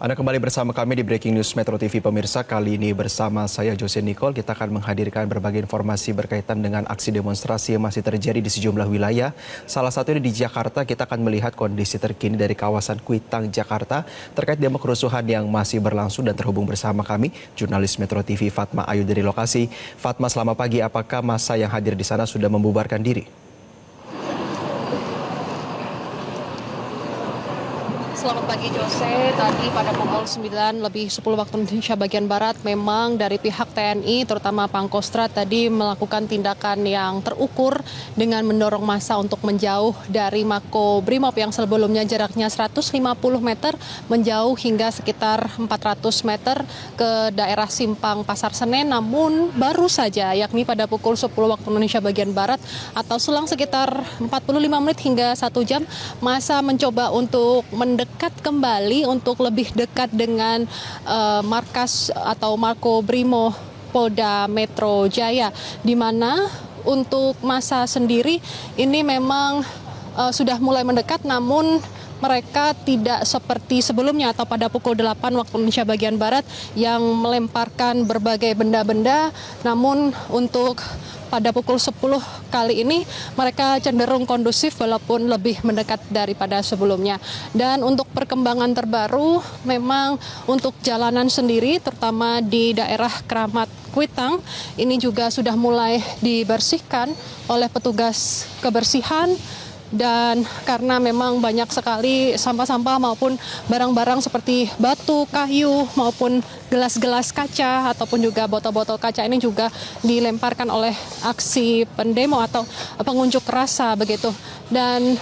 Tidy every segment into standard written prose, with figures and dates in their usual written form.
Anda kembali bersama kami di Breaking News Metro TV pemirsa. Kali ini bersama saya Jose Nicole, kita akan menghadirkan berbagai informasi berkaitan dengan aksi demonstrasi yang masih terjadi di sejumlah wilayah. Salah satunya di Jakarta, kita akan melihat kondisi terkini dari kawasan Kuitang, Jakarta terkait demo kerusuhan yang masih berlangsung, dan terhubung bersama kami jurnalis Metro TV Fatma Ayu dari lokasi. Fatma, selamat pagi. Apakah massa yang hadir di sana sudah membubarkan diri? Selamat pagi Jose, tadi pada pukul 9:10 waktu Indonesia bagian Barat memang dari pihak TNI terutama Pangkostrat tadi melakukan tindakan yang terukur dengan mendorong massa untuk menjauh dari Mako Brimob yang sebelumnya jaraknya 150 meter menjauh hingga sekitar 400 meter ke daerah Simpang Pasar Senen. Namun baru saja yakni pada pukul 10 waktu Indonesia bagian Barat atau selang sekitar 45 menit hingga 1 jam massa mencoba untuk mendekat kembali untuk lebih dekat dengan markas atau Mako Brimob Polda Metro Jaya, di mana untuk massa sendiri ini memang sudah mulai mendekat, namun mereka tidak seperti sebelumnya atau pada pukul 8 waktu Indonesia bagian Barat yang melemparkan berbagai benda-benda. Namun untuk pada pukul 10 kali ini mereka cenderung kondusif walaupun lebih mendekat daripada sebelumnya. Dan untuk perkembangan terbaru memang untuk jalanan sendiri terutama di daerah Keramat Kuitang ini juga sudah mulai dibersihkan oleh petugas kebersihan. Dan karena memang banyak sekali sampah-sampah maupun barang-barang seperti batu, kayu maupun gelas-gelas kaca ataupun juga botol-botol kaca ini juga dilemparkan oleh aksi pendemo atau pengunjuk rasa begitu. Dan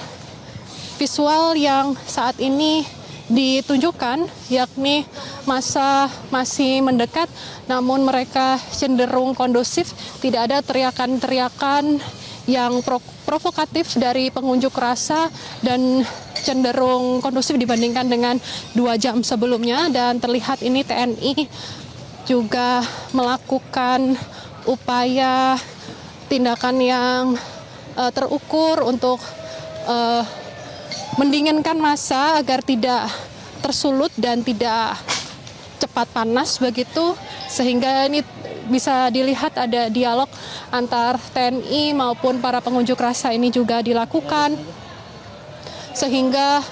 visual yang saat ini ditunjukkan yakni massa masih mendekat namun mereka cenderung kondusif, tidak ada teriakan-teriakan yang provokatif dari pengunjuk rasa dan cenderung kondusif dibandingkan dengan 2 jam sebelumnya. Dan terlihat ini TNI juga melakukan upaya tindakan yang terukur untuk mendinginkan massa agar tidak tersulut dan tidak cepat panas begitu, sehingga ini bisa dilihat ada dialog antar TNI maupun para pengunjuk rasa ini juga dilakukan, sehingga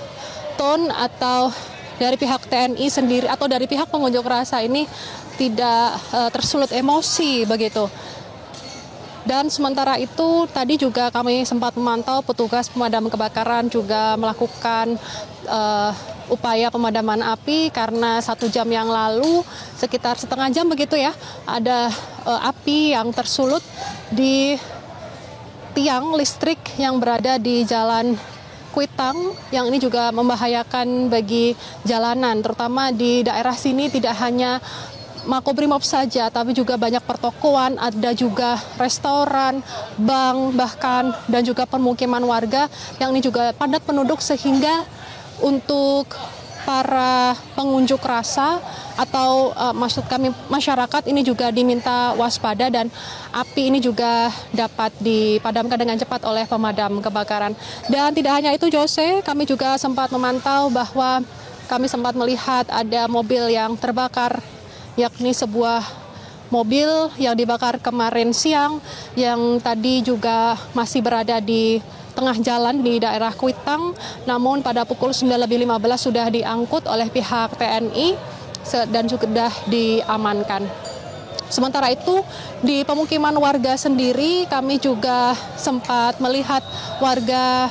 tone atau dari pihak TNI sendiri atau dari pihak pengunjuk rasa ini tidak tersulut emosi begitu. Dan sementara itu tadi juga kami sempat memantau petugas pemadam kebakaran juga melakukan upaya pemadaman api karena 1 jam yang lalu sekitar setengah jam begitu ya ada api yang tersulut di tiang listrik yang berada di Jalan Kuitang yang ini juga membahayakan bagi jalanan, terutama di daerah sini tidak hanya Mako Brimob saja, tapi juga banyak pertokoan, ada juga restoran, bank bahkan, dan juga permukiman warga yang ini juga padat penduduk, sehingga untuk para pengunjuk rasa atau maksud kami masyarakat ini juga diminta waspada dan api ini juga dapat dipadamkan dengan cepat oleh pemadam kebakaran. Dan tidak hanya itu Jose, kami juga sempat memantau bahwa kami sempat melihat ada mobil yang terbakar, yakni sebuah mobil yang dibakar kemarin siang yang tadi juga masih berada di tengah jalan di daerah Kuitang, namun pada pukul 9:15 sudah diangkut oleh pihak TNI dan sudah diamankan. Sementara itu di pemukiman warga sendiri kami juga sempat melihat warga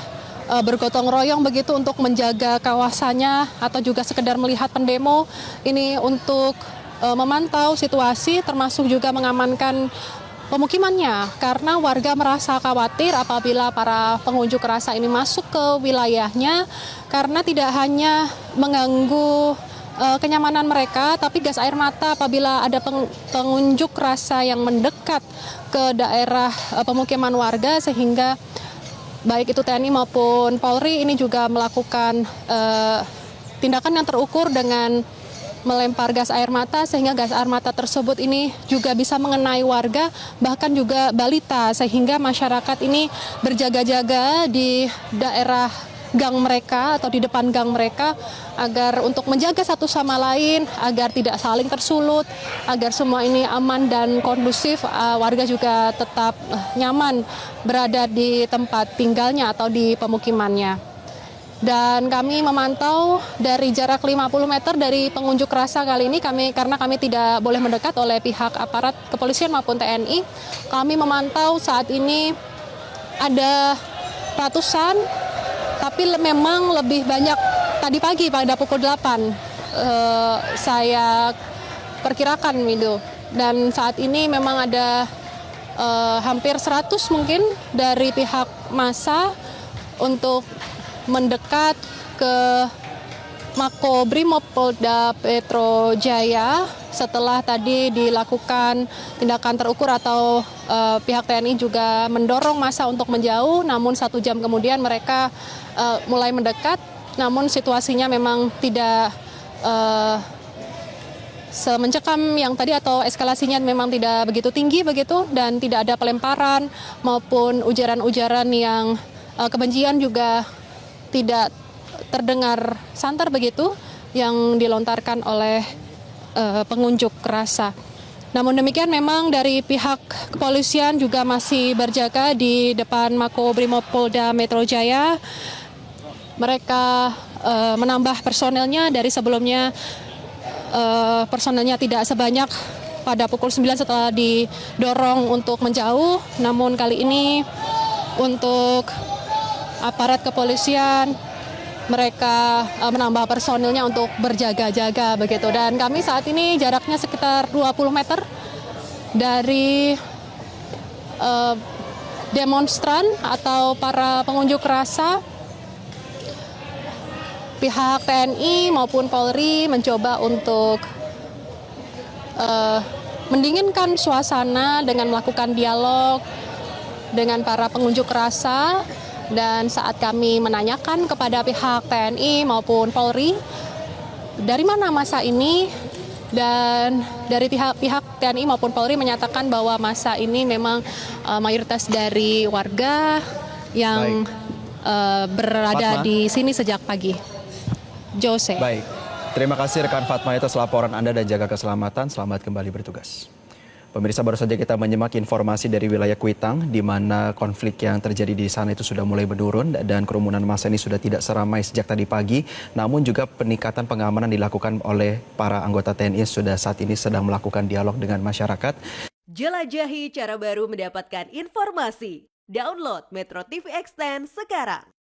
bergotong royong begitu untuk menjaga kawasannya atau juga sekedar melihat pendemo ini untuk memantau situasi termasuk juga mengamankan pemukimannya karena warga merasa khawatir apabila para pengunjuk rasa ini masuk ke wilayahnya karena tidak hanya mengganggu kenyamanan mereka tapi gas air mata apabila ada pengunjuk rasa yang mendekat ke daerah pemukiman warga, sehingga baik itu TNI maupun Polri ini juga melakukan tindakan yang terukur dengan melempar gas air mata, sehingga gas air mata tersebut ini juga bisa mengenai warga, bahkan juga balita, sehingga masyarakat ini berjaga-jaga di daerah gang mereka atau di depan gang mereka agar untuk menjaga satu sama lain, agar tidak saling tersulut, agar semua ini aman dan kondusif, warga juga tetap nyaman berada di tempat tinggalnya atau di pemukimannya. Dan kami memantau dari jarak 50 meter dari pengunjuk rasa kali ini, karena kami tidak boleh mendekat oleh pihak aparat kepolisian maupun TNI, kami memantau saat ini ada ratusan, tapi memang lebih banyak tadi pagi pada pukul 8 saya perkirakan itu. Dan saat ini memang ada hampir 100 mungkin dari pihak massa untuk mendekat ke Makobrimob Polda Metro Jaya setelah tadi dilakukan tindakan terukur atau pihak TNI juga mendorong massa untuk menjauh, namun 1 jam kemudian mereka mulai mendekat, namun situasinya memang tidak semencekam yang tadi atau eskalasinya memang tidak begitu tinggi begitu, dan tidak ada pelemparan maupun ujaran-ujaran yang kebencian juga tidak terdengar santer begitu yang dilontarkan oleh pengunjuk rasa. Namun demikian memang dari pihak kepolisian juga masih berjaga di depan Makobrimob Polda Metro Jaya. Mereka menambah personelnya dari sebelumnya, personelnya tidak sebanyak pada pukul 9 setelah didorong untuk menjauh. Namun kali ini untuk aparat kepolisian mereka menambah personilnya untuk berjaga-jaga begitu. Dan kami saat ini jaraknya sekitar 20 meter dari demonstran atau para pengunjuk rasa. Pihak TNI maupun Polri mencoba untuk mendinginkan suasana dengan melakukan dialog dengan para pengunjuk rasa. Dan saat kami menanyakan kepada pihak TNI maupun Polri dari mana massa ini, dan dari pihak TNI maupun Polri menyatakan bahwa massa ini memang mayoritas dari warga yang berada Fatma di sini sejak pagi. Jose. Baik, terima kasih rekan Fatma atas laporan Anda dan jaga keselamatan. Selamat kembali bertugas. Pemirsa, baru saja kita menyimak informasi dari wilayah Kuitang, di mana konflik yang terjadi di sana itu sudah mulai menurun dan kerumunan massa ini sudah tidak seramai sejak tadi pagi. Namun juga peningkatan pengamanan dilakukan oleh para anggota TNI sudah saat ini sedang melakukan dialog dengan masyarakat. Jelajahi cara baru mendapatkan informasi. Download Metro TV Extend sekarang.